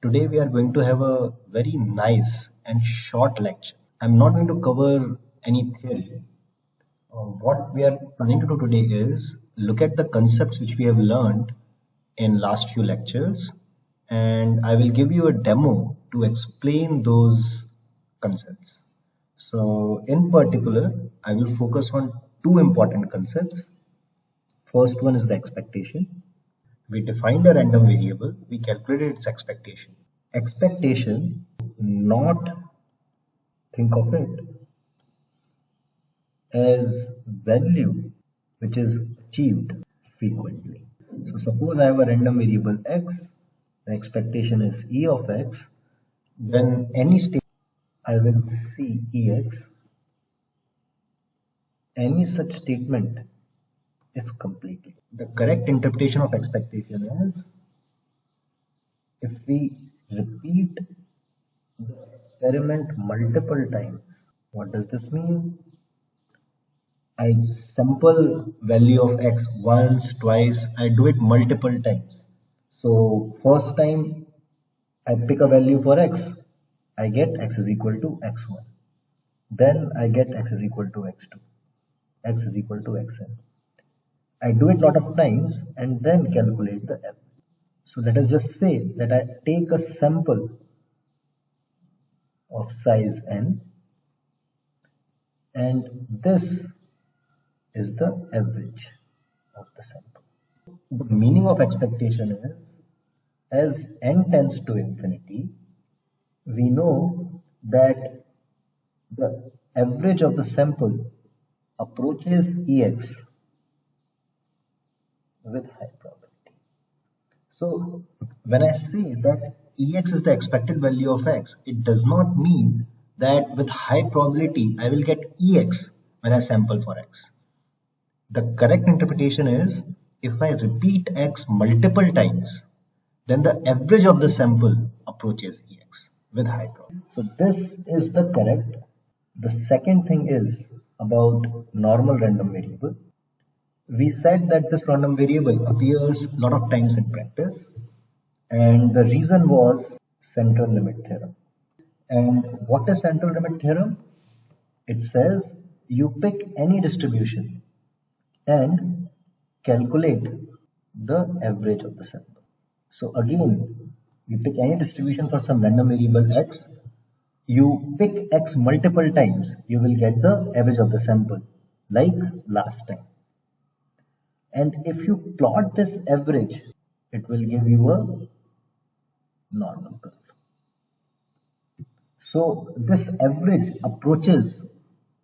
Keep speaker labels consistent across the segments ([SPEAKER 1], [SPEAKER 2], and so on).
[SPEAKER 1] Today we are going to have a very nice and short lecture. I'm not going to cover any theory. What we are planning to do today is look at the concepts which we have learned in last few lectures, and I will give you a demo to explain those concepts. So in particular, I will focus on two important concepts. First one is the expectation. We defined a random variable, we calculated its expectation. Expectation, not think of it as value which is achieved frequently. So suppose I have a random variable x, the expectation is e of x, then any state I will see ex, any such statement is completely. The correct interpretation of expectation is if we repeat the experiment multiple times. What does this mean? I sample value of x once, twice, I do it multiple times. So first time I pick a value for x, I get x is equal to x1. Then I get x is equal to x2, x is equal to xn. I do it lot of times and then calculate the average. So let us just say that I take a sample of size n, and this is the average of the sample. The meaning of expectation is as n tends to infinity, we know that the average of the sample approaches ex with high probability. So when I say that ex is the expected value of x, it does not mean that with high probability I will get ex when I sample for x. The correct interpretation is if I repeat x multiple times, then the average of the sample approaches ex with high probability. So this is the correct. The second thing is about normal random variable. We said that this random variable appears a lot of times in practice, and the reason was central limit theorem. And what is central limit theorem? It says you pick any distribution and calculate the average of the sample. So again, you pick any distribution for some random variable x, you pick x multiple times, you will get the average of the sample like last time. And if you plot this average, it will give you a normal curve. So this average approaches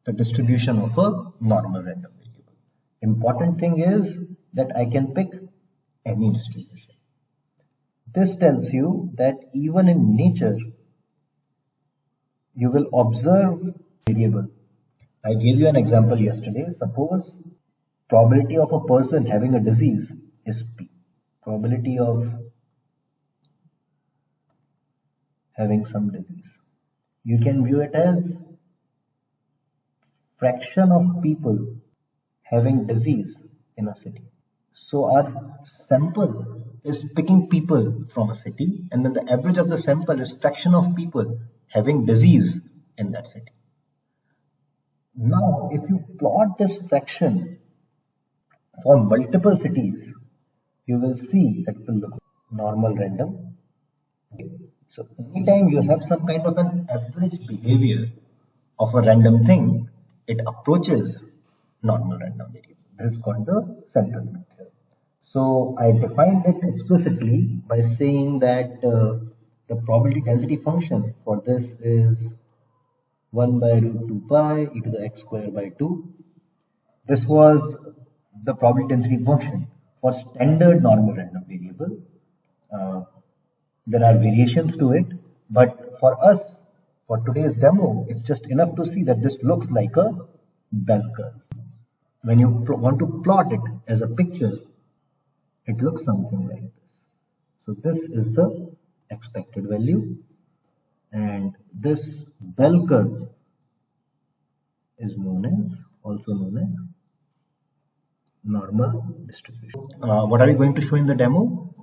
[SPEAKER 1] the distribution of a normal random variable. Important thing is that I can pick any distribution. This tells you that even in nature, you will observe variable. I gave you an example yesterday. Suppose probability of a person having a disease is P. Probability of having some disease. You can view it as fraction of people having disease in a city. So our sample is picking people from a city, and then the average of the sample is fraction of people having disease in that city. Now, if you plot this fraction for multiple cities, you will see that it will look normal random. So anytime you have some kind of an average behavior of a random thing, it approaches normal random variable. This is called the central limit theorem. So I defined it explicitly by saying that the probability density function for this is 1 by root 2 pi e to the x square by 2. This was the probability density function for standard normal random variable. There are variations to it, but for us, for today's demo, it's just enough to see that this looks like a bell curve. When you want to plot it as a picture, it looks something like this. So this is the expected value, and this bell curve is also known as normal distribution. What are we going to show in the demo?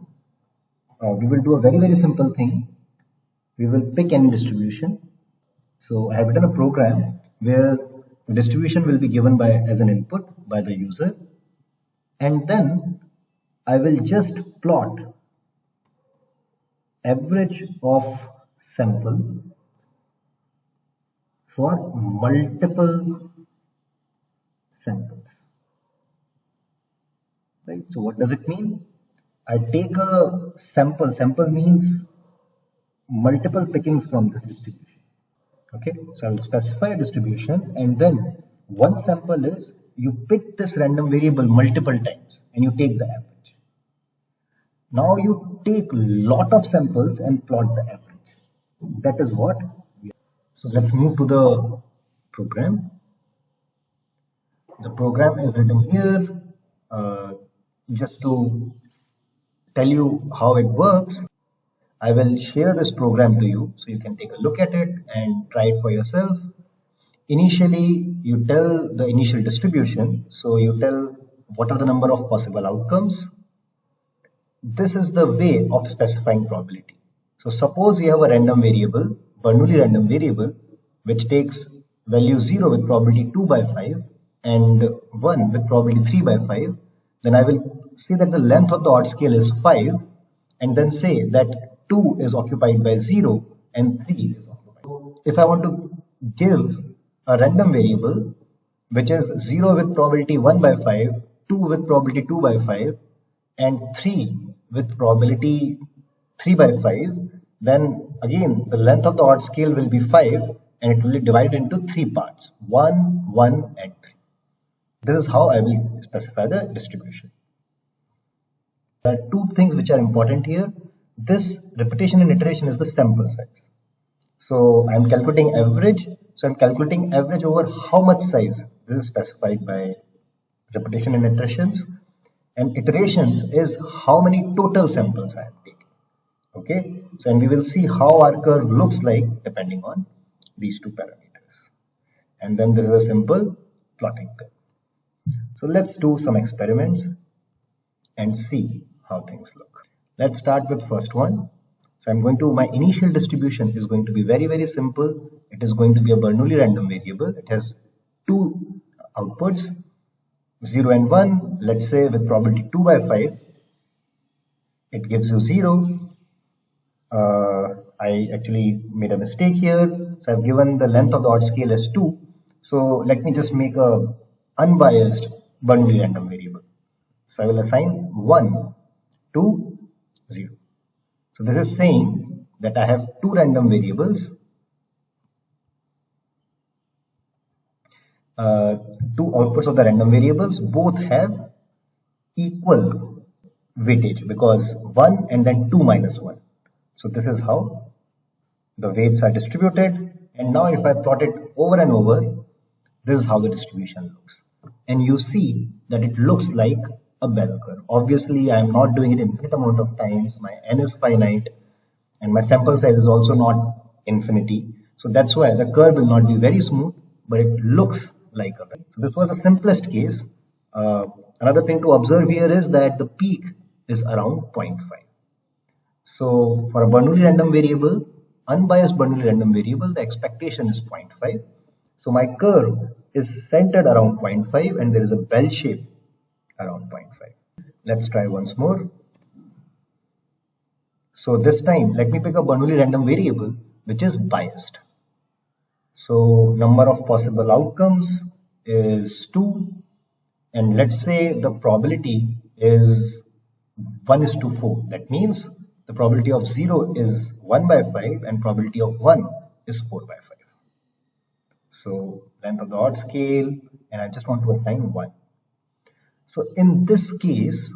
[SPEAKER 1] We will do a very simple thing. We will pick any distribution. So I have written a program where the distribution will be given by as an input by the user, and then I will just plot average of sample for multiple samples. Right? So what does it mean? I take a sample. Sample means multiple pickings from this distribution. Okay, so I will specify a distribution, and then one sample is you pick this random variable multiple times and you take the average. Now you take lot of samples and plot the average. That is what we are. So let's move to the program. The program is written here. Just to tell you how it works, I will share this program to you so you can take a look at it and try it for yourself. Initially, you tell the initial distribution. So you tell what are the number of possible outcomes. This is the way of specifying probability. So suppose you have a random variable, Bernoulli random variable, which takes value 0 with probability 2 by 5 and 1 with probability 3 by 5. Then I will say that the length of the odd scale is 5 and then say that 2 is occupied by 0 and 3 is occupied. If I want to give a random variable which is 0 with probability 1 by 5, 2 with probability 2 by 5 and 3 with probability 3 by 5, then again the length of the odd scale will be 5 and it will be divided into 3 parts, 1, 1 and 3. This is how I will specify the distribution. There are two things which are important here. This repetition and iteration is the sample size. So I am calculating average. So I am calculating average over how much size. This is specified by repetition and iterations. And iterations is how many total samples I am taking. Okay. So and we will see how our curve looks like depending on these two parameters. And then this is a simple plotting curve. So let's do some experiments and see how things look. Let's start with first one. So I'm going to, my initial distribution is going to be very, very simple. It is going to be a Bernoulli random variable. It has two outputs, 0 and 1. Let's say with probability 2 by 5, it gives you 0. I actually made a mistake here. So I've given the length of the odd scale as 2. So let me just make a unbiased Bernoulli random variable. So I will assign 1 to 0. So this is saying that I have two random variables, two outputs of the random variables, both have equal weightage because 1 and then 2 minus 1. So this is how the weights are distributed. And now if I plot it over and over, this is how the distribution looks. And you see that it looks like a bell curve. Obviously, I am not doing it infinite amount of times. My n is finite and my sample size is also not infinity. So that's why the curve will not be very smooth, but it looks like a bell. So this was the simplest case. Another thing to observe here is that the peak is around 0.5. So for a Bernoulli random variable, unbiased Bernoulli random variable, the expectation is 0.5. So my curve is centered around 0.5 and there is a bell shape around 0.5. Let's try once more. So this time, let me pick a Bernoulli random variable which is biased. So number of possible outcomes is 2. And let's say the probability is 1:4. That means the probability of 0 is 1 by 5 and probability of 1 is 4 by 5. So length of the odd scale, and I just want to assign 1. So in this case,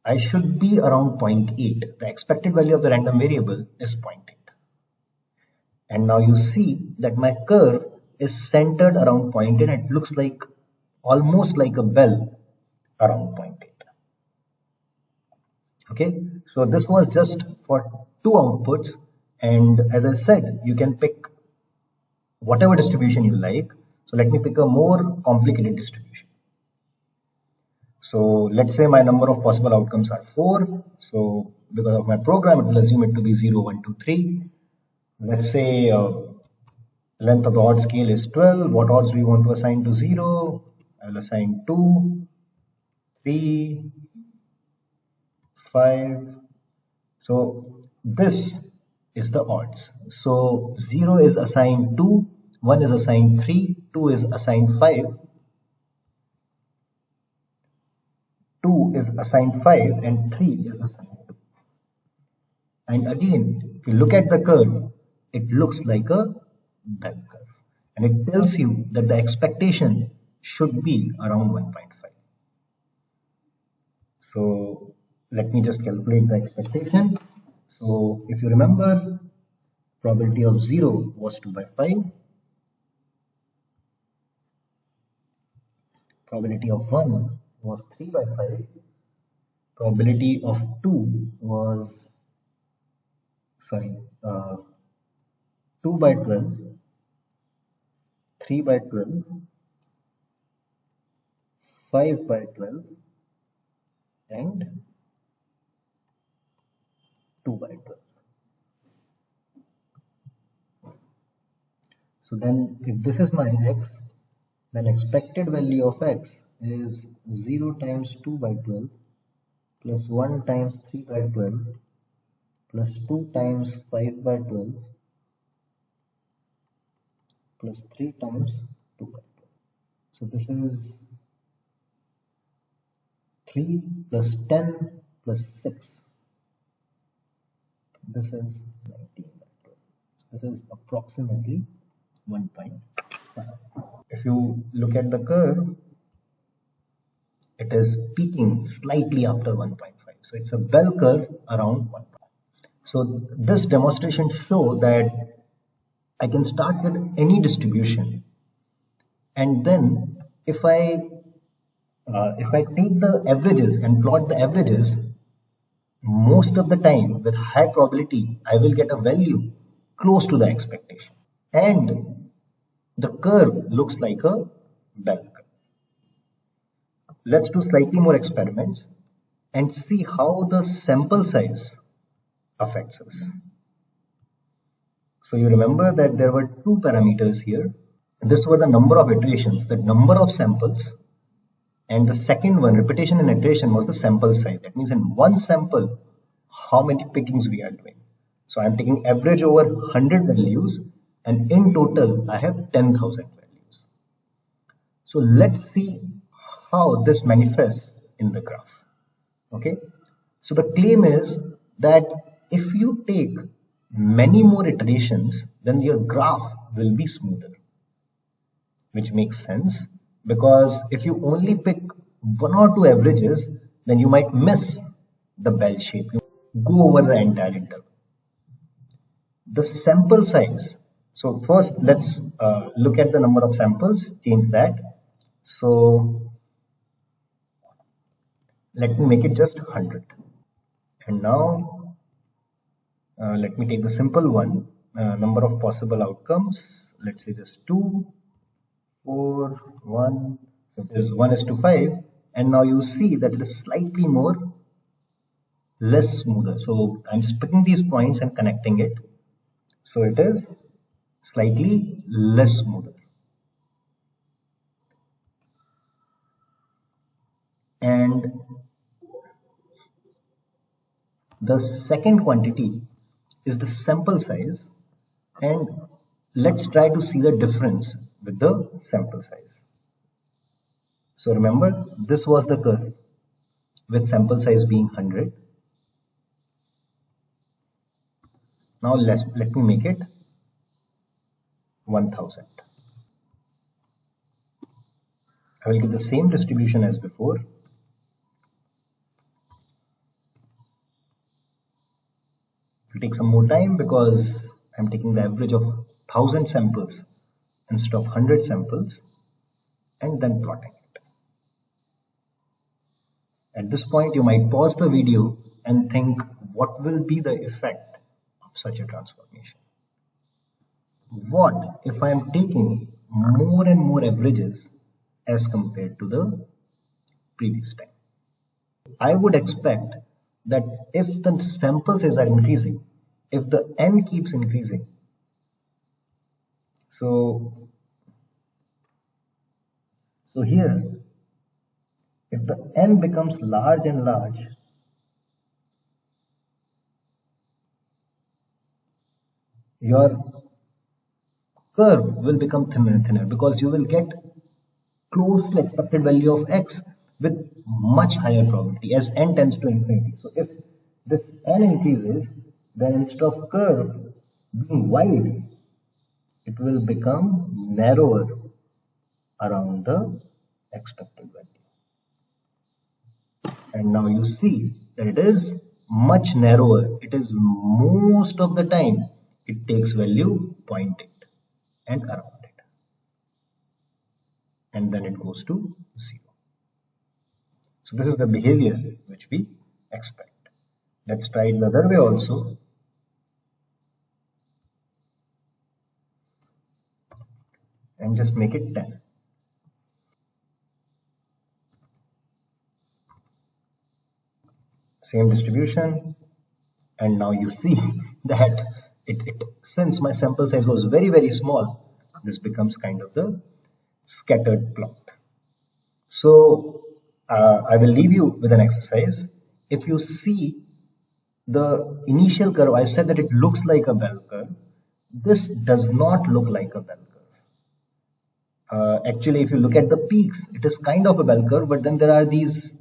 [SPEAKER 1] I should be around 0.8. The expected value of the random variable is 0.8. And now you see that my curve is centered around 0.8 and it looks like almost like a bell around 0.8. Okay, so this was just for two outputs, and as I said, you can pick whatever distribution you like. So let me pick a more complicated distribution. So let's say my number of possible outcomes are 4. So because of my program, it will assume it to be 0, 1, 2, 3. let's say length of the odd scale is 12. What odds do you want to assign to 0? I'll assign 2, 3, 5. So this is the odds. So 0 is assigned 2, 1 is assigned 3, 2 is assigned 5, 2 is assigned 5, and 3 is assigned 2. And again, if you look at the curve, it looks like a bell curve. And it tells you that the expectation should be around 1.5. So let me just calculate the expectation. So if you remember, probability of 0 was 2 by 5. Probability of 1 was 3 by 5. Probability of 2 was, 2 by 12, 3 by 12, 5 by 12, and 2 by 12. So then if this is my x, then expected value of x is 0 times 2 by 12 plus 1 times 3 by 12 plus 2 times 5 by 12 plus 3 times 2 by 12. So this is 3 plus 10 plus 6. This is 19 by 12. This is approximately 1.5. If you look at the curve, it is peaking slightly after 1.5. So it's a bell curve around 1. So this demonstration shows that I can start with any distribution, and then if I take the averages and plot the averages, most of the time with high probability I will get a value close to the expectation, and the curve looks like a bell curve. Let's do slightly more experiments and see how the sample size affects us. So you remember that there were two parameters here. This was the number of iterations, the number of samples, and the second one, repetition and iteration, was the sample size. That means in one sample, how many pickings we are doing. So I'm taking average over 100 values, and in total I have 10,000 values. So let's see how this manifests in the graph. Okay, so the claim is that if you take many more iterations, then your graph will be smoother, which makes sense, because if you only pick one or two averages, then you might miss the bell shape. You go over the entire interval. The sample size. So first let's look at the number of samples, change that. So let me make it just 100. And now let me take the simple one, number of possible outcomes. Let's say this 2, 4, 1. So this 1 is to 5. And now you see that it is slightly more less smoother. So I'm just picking these points and connecting it. So it is slightly less smoother. And the second quantity is the sample size, and let's try to see the difference with the sample size. So remember, this was the curve with sample size being 100. Now let me make it 1000. I will give the same distribution as before. It will take some more time because I'm taking the average of 1000 samples instead of 100 samples and then plotting it. At this point, you might pause the video and think, what will be the effect of such a transformation? What if I am taking more and more averages as compared to the previous time? I would expect that if the sample size are increasing, if the n keeps increasing, So here, if the n becomes large and large, your curve will become thinner and thinner because you will get close to expected value of x with much higher probability as n tends to infinity. So if this n increases, then instead of curve being wide, it will become narrower around the expected value. And now you see that it is much narrower. It is most of the time it takes value 0.8 and around it, and then it goes to 0. So this is the behavior which we expect. Let's try it the other way also. And just make it 10. Same distribution, and now you see that since my sample size was very small, this becomes kind of the scattered plot. So I will leave you with an exercise. If you see the initial curve, I said that it looks like a bell curve. This does not look like a bell curve. Actually, if you look at the peaks, it is kind of a bell curve, but then there are these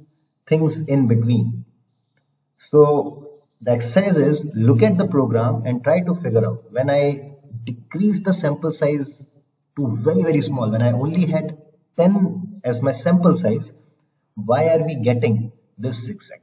[SPEAKER 1] things in between. So the exercise is, look at the program and try to figure out, when I decrease the sample size to very small, when I only had 10 as my sample size, why are we getting this zigzag?